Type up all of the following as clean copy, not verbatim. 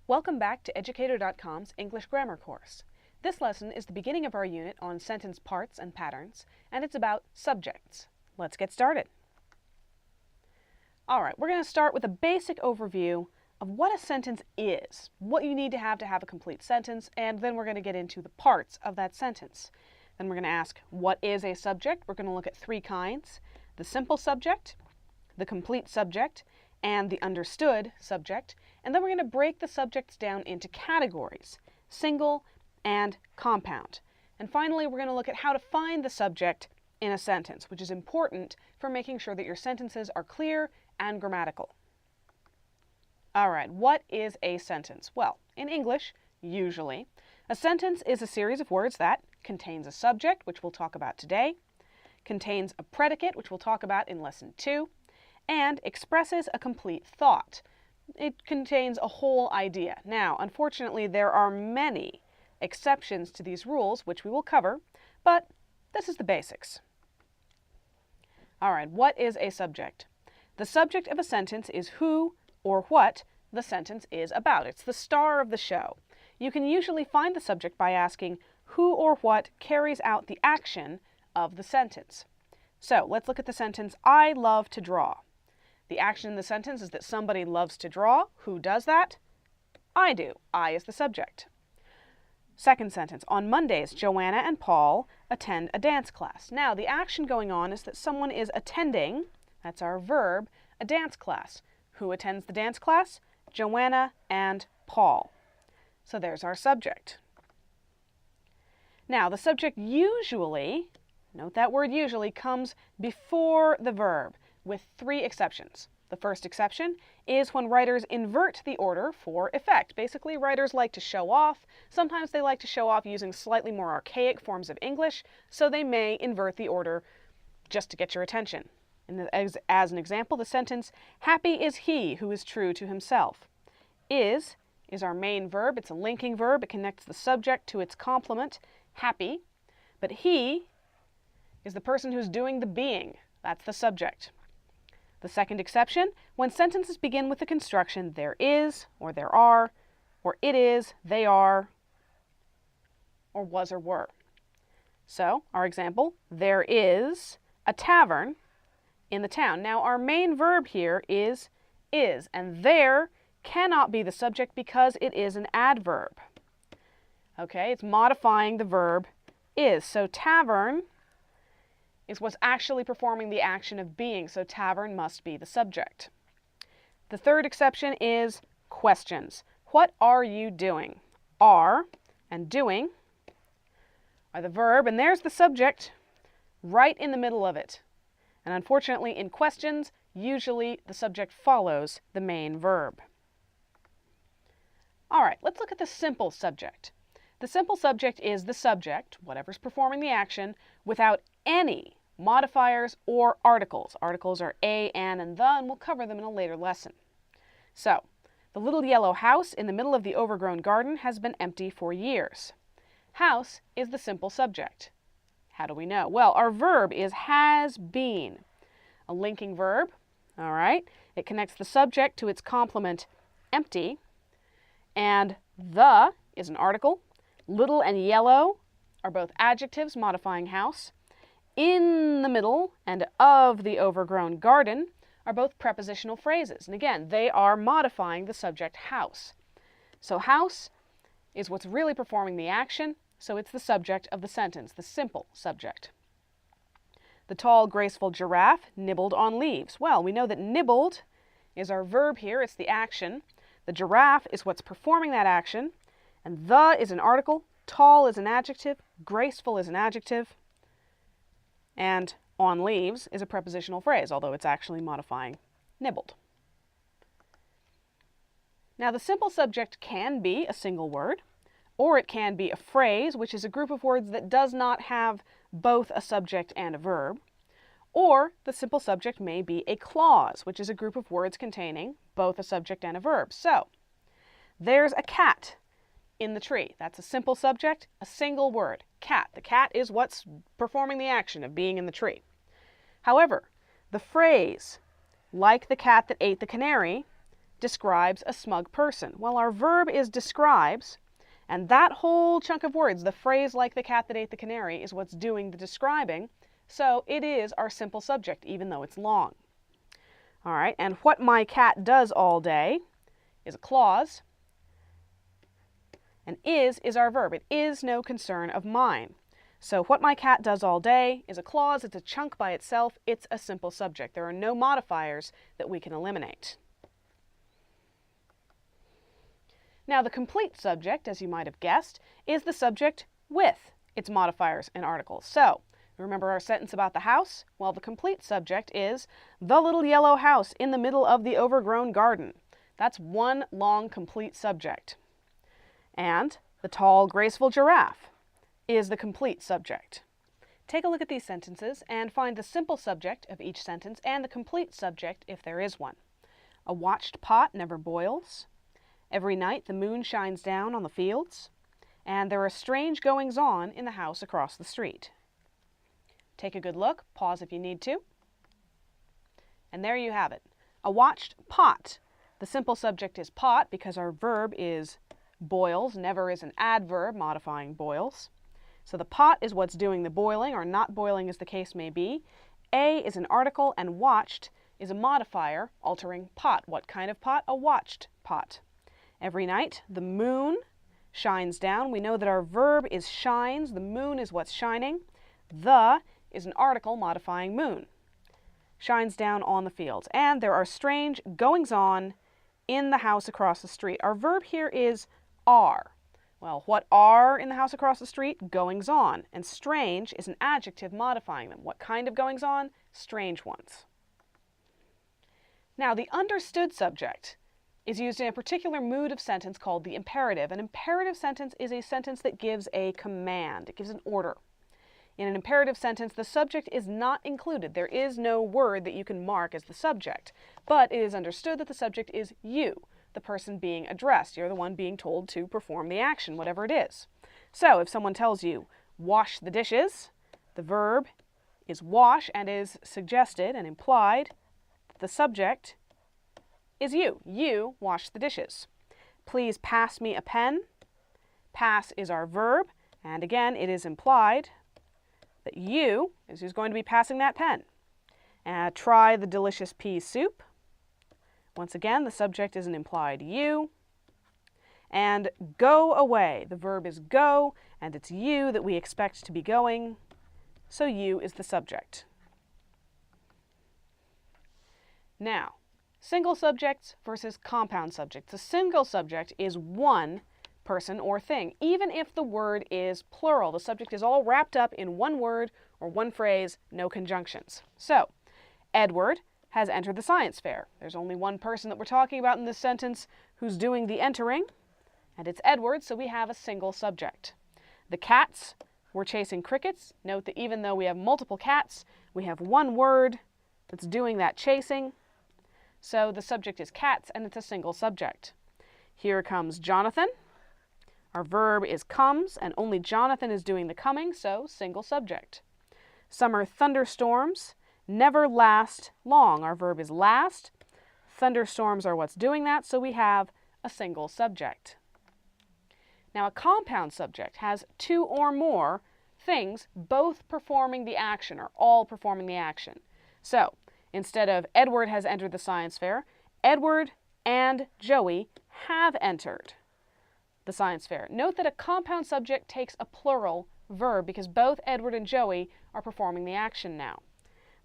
Welcome back to Educator.com's English Grammar course. This lesson is the beginning of our unit on sentence parts and patterns, and it's about subjects. Let's get started. All right, we're going to start with a basic overview of what a sentence is, what you need to have a complete sentence, and then we're going to get into the parts of that sentence. Then we're going to ask, what is a subject? We're going to look at three kinds: the simple subject, the complete subject, and the understood subject. And then we're going to break the subjects down into categories: single and compound. And finally, we're going to look at how to find the subject in a sentence, which is important for making sure that your sentences are clear and grammatical. All right, what is a sentence? Well, in English, usually, a sentence is a series of words that contains a subject, which we'll talk about today, contains a predicate, which we'll talk about in Lesson 2, and expresses a complete thought. It contains a whole idea. Now, unfortunately, there are many exceptions to these rules, which we will cover, but this is the basics. All right, what is a subject? The subject of a sentence is who or what the sentence is about. It's the star of the show. You can usually find the subject by asking who or what carries out the action of the sentence. So let's look at the sentence, I love to draw. The action in the sentence is that somebody loves to draw. Who does that? I do. I is the subject. Second sentence, on Mondays, Joanna and Paul attend a dance class. Now, the action going on is that someone is attending, that's our verb, a dance class. Who attends the dance class? Joanna and Paul. So there's our subject. Now, the subject usually, note that word usually, comes before the verb, with three exceptions. The first exception is when writers invert the order for effect. Basically, writers like to show off. Sometimes they like to show off using slightly more archaic forms of English, so they may invert the order just to get your attention. As an example, the sentence, happy is he who is true to himself. Is our main verb. It's a linking verb. It connects the subject to its complement, happy. But he is the person who's doing the being. That's the subject. The second exception, when sentences begin with the construction there is, or there are, or it is, they are, or was or were. So, our example, there is a tavern in the town. Now, our main verb here is, and there cannot be the subject because it is an adverb. Okay, it's modifying the verb is. So, tavern is what's actually performing the action of being, so tavern must be the subject. The third exception is questions. What are you doing? Are and doing are the verb, and there's the subject right in the middle of it. And unfortunately, in questions, usually the subject follows the main verb. All right, let's look at the simple subject. The simple subject is the subject, whatever's performing the action, without any modifiers or articles. Articles are a, an, and the, and we'll cover them in a later lesson. So, the little yellow house in the middle of the overgrown garden has been empty for years. House is the simple subject. How do we know? Well, our verb is has been, a linking verb. All right, it connects the subject to its complement, empty, and the is an article. Little and yellow are both adjectives modifying house. In the middle and of the overgrown garden are both prepositional phrases. And again, they are modifying the subject house. So house is what's really performing the action, so it's the subject of the sentence, the simple subject. The tall, graceful giraffe nibbled on leaves. Well, we know that nibbled is our verb here. It's the action. The giraffe is what's performing that action. And the is an article. Tall is an adjective. Graceful is an adjective. And on leaves is a prepositional phrase, although it's actually modifying nibbled. Now, the simple subject can be a single word, or it can be a phrase, which is a group of words that does not have both a subject and a verb. Or the simple subject may be a clause, which is a group of words containing both a subject and a verb. So, there's a cat in the tree. That's a simple subject, a single word, cat. The cat is what's performing the action of being in the tree. However, the phrase, like the cat that ate the canary, describes a smug person. Well, our verb is describes, and that whole chunk of words, the phrase like the cat that ate the canary, is what's doing the describing, so it is our simple subject, even though it's long. All right, and what my cat does all day is a clause, and is our verb. It is no concern of mine. So what my cat does all day is a clause, it's a chunk by itself, it's a simple subject. There are no modifiers that we can eliminate. Now the complete subject, as you might have guessed, is the subject with its modifiers and articles. So, remember our sentence about the house? Well, the complete subject is the little yellow house in the middle of the overgrown garden. That's one long complete subject. And the tall, graceful giraffe is the complete subject. Take a look at these sentences and find the simple subject of each sentence and the complete subject if there is one. A watched pot never boils. Every night the moon shines down on the fields. And there are strange goings-on in the house across the street. Take a good look, pause if you need to. And there you have it. A watched pot. The simple subject is pot because our verb is boils. Never is an adverb modifying boils. So the pot is what's doing the boiling, or not boiling as the case may be. A is an article, and watched is a modifier altering pot. What kind of pot? A watched pot. Every night the moon shines down. We know that our verb is shines. The moon is what's shining. The is an article modifying moon. Shines down on the fields. And there are strange goings-on in the house across the street. Our verb here is are. Well, what are in the house across the street? Goings-on. And strange is an adjective modifying them. What kind of goings-on? Strange ones. Now, the understood subject is used in a particular mood of sentence called the imperative. An imperative sentence is a sentence that gives a command. It gives an order. In an imperative sentence, the subject is not included. There is no word that you can mark as the subject, but it is understood that the subject is you, the person being addressed. You're the one being told to perform the action, whatever it is. So if someone tells you, wash the dishes, the verb is wash and is suggested and implied that the subject is you. You wash the dishes. Please pass me a pen. Pass is our verb, and again, it is implied that you is who's going to be passing that pen. Try the delicious pea soup. Once again, the subject is an implied you. And go away. The verb is go, and it's you that we expect to be going, so you is the subject. Now, single subjects versus compound subjects. A single subject is one person or thing, even if the word is plural. The subject is all wrapped up in one word or one phrase, no conjunctions. So, Edward has entered the science fair. There's only one person that we're talking about in this sentence who's doing the entering, and it's Edward, so we have a single subject. The cats were chasing crickets. Note that even though we have multiple cats, we have one word that's doing that chasing. So the subject is cats, and it's a single subject. Here comes Jonathan. Our verb is comes, and only Jonathan is doing the coming, so single subject. Summer thunderstorms never last long. Our verb is last. Thunderstorms are what's doing that, so we have a single subject. Now, a compound subject has two or more things both performing the action, or all performing the action. So, instead of Edward has entered the science fair, Edward and Joey have entered the science fair. Note that a compound subject takes a plural verb because both Edward and Joey are performing the action now.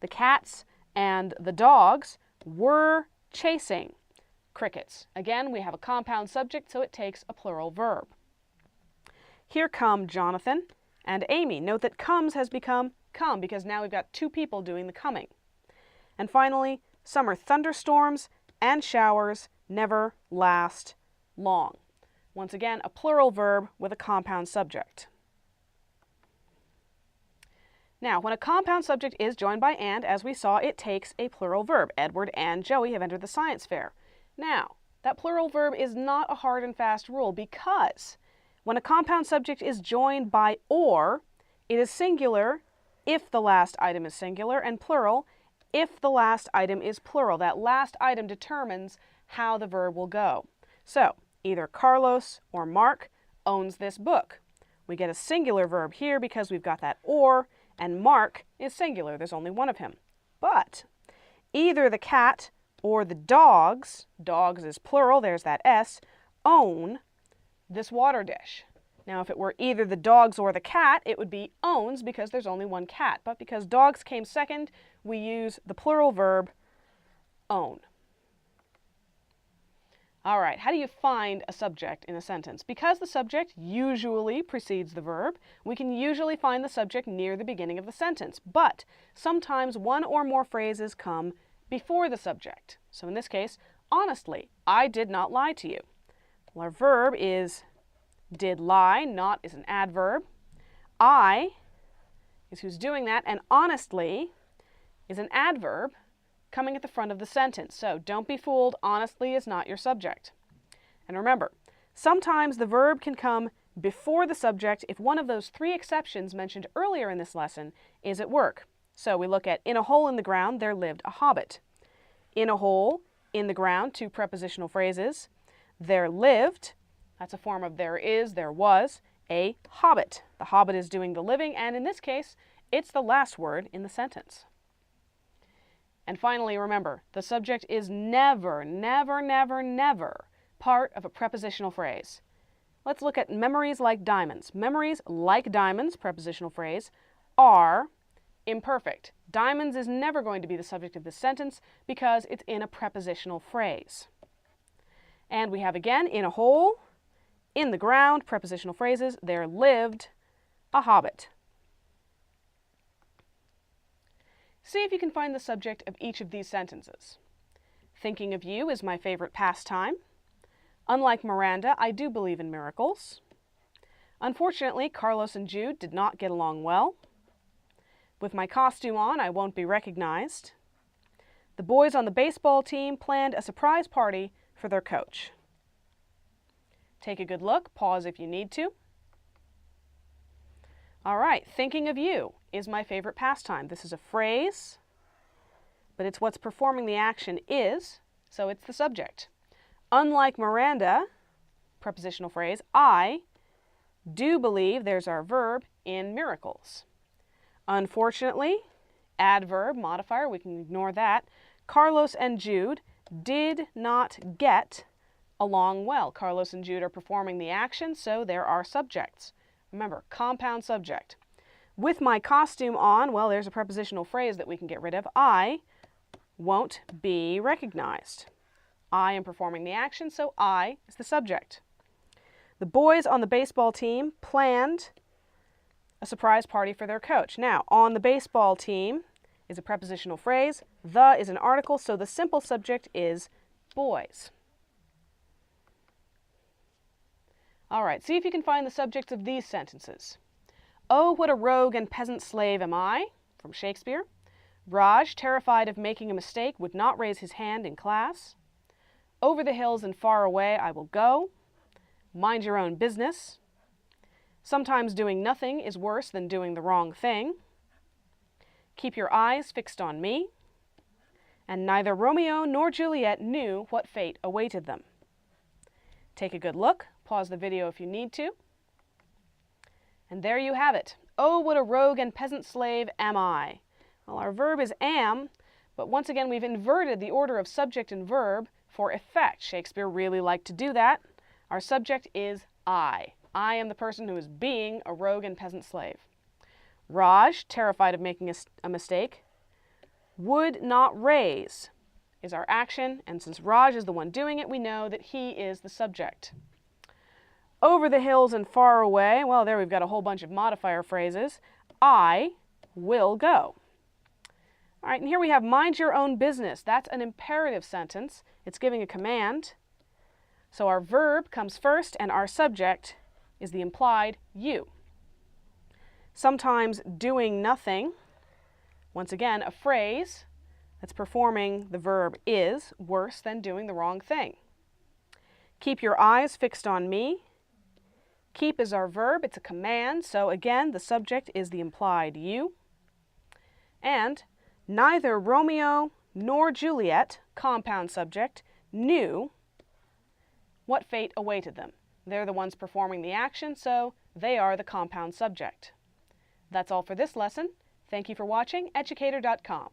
The cats and the dogs were chasing crickets. Again, we have a compound subject, so it takes a plural verb. Here come Jonathan and Amy. Note that comes has become come because now we've got two people doing the coming. And finally, summer thunderstorms and showers never last long. Once again, a plural verb with a compound subject. Now, when a compound subject is joined by and, as we saw, it takes a plural verb. Edward and Joey have entered the science fair. Now, that plural verb is not a hard and fast rule because when a compound subject is joined by or, it is singular if the last item is singular and plural if the last item is plural. That last item determines how the verb will go. So either Carlos or Mark owns this book. We get a singular verb here because we've got that or, and Mark is singular. There's only one of him. But either the cat or the dogs is plural, there's that S, own this water dish. Now, if it were either the dogs or the cat, it would be owns because there's only one cat. But because dogs came second, we use the plural verb own. All right, how do you find a subject in a sentence? Because the subject usually precedes the verb, we can usually find the subject near the beginning of the sentence. But sometimes one or more phrases come before the subject. So in this case, honestly, I did not lie to you. Well, our verb is did lie, not is an adverb. I is who's doing that, and honestly is an adverb coming at the front of the sentence. So don't be fooled, honestly is not your subject. And remember, sometimes the verb can come before the subject if one of those three exceptions mentioned earlier in this lesson is at work. So we look at in a hole in the ground there lived a hobbit. In a hole, in the ground, two prepositional phrases. There lived, that's a form of there is, there was, a hobbit. The hobbit is doing the living, and in this case, it's the last word in the sentence. And finally, remember, the subject is never, never, never, never part of a prepositional phrase. Let's look at memories like diamonds. Memories like diamonds, prepositional phrase, are imperfect. Diamonds is never going to be the subject of this sentence because it's in a prepositional phrase. And we have again, in a hole, in the ground, prepositional phrases, there lived a hobbit. See if you can find the subject of each of these sentences. Thinking of you is my favorite pastime. Unlike Miranda, I do believe in miracles. Unfortunately, Carlos and Jude did not get along well. With my costume on, I won't be recognized. The boys on the baseball team planned a surprise party for their coach. Take a good look, pause if you need to. All right, thinking of you is my favorite pastime. This is a phrase, but it's what's performing the action is, so it's the subject. Unlike Miranda, prepositional phrase, I do believe, there's our verb, in miracles. Unfortunately, adverb, modifier, we can ignore that. Carlos and Jude did not get along well. Carlos and Jude are performing the action, so there are subjects. Remember, compound subject. With my costume on, well, there's a prepositional phrase that we can get rid of. I won't be recognized. I am performing the action, so I is the subject. The boys on the baseball team planned a surprise party for their coach. Now, on the baseball team is a prepositional phrase. The is an article, so the simple subject is boys. All right, see if you can find the subjects of these sentences. Oh, what a rogue and peasant slave am I, from Shakespeare. Raj, terrified of making a mistake, would not raise his hand in class. Over the hills and far away I will go. Mind your own business. Sometimes doing nothing is worse than doing the wrong thing. Keep your eyes fixed on me. And neither Romeo nor Juliet knew what fate awaited them. Take a good look. Pause the video if you need to. And there you have it. Oh, what a rogue and peasant slave am I. Well, our verb is am, but once again we've inverted the order of subject and verb for effect. Shakespeare really liked to do that. Our subject is I. I am the person who is being a rogue and peasant slave. Raj, terrified of making a mistake, would not raise is our action, and since Raj is the one doing it, we know that he is the subject. Over the hills and far away, well, there we've got a whole bunch of modifier phrases. I will go. All right, and here we have mind your own business. That's an imperative sentence. It's giving a command. So our verb comes first, and our subject is the implied you. Sometimes doing nothing, once again, a phrase that's performing the verb is worse than doing the wrong thing. Keep your eyes fixed on me. Keep is our verb, it's a command, so again, the subject is the implied you. And neither Romeo nor Juliet, compound subject, knew what fate awaited them. They're the ones performing the action, so they are the compound subject. That's all for this lesson. Thank you for watching Educator.com.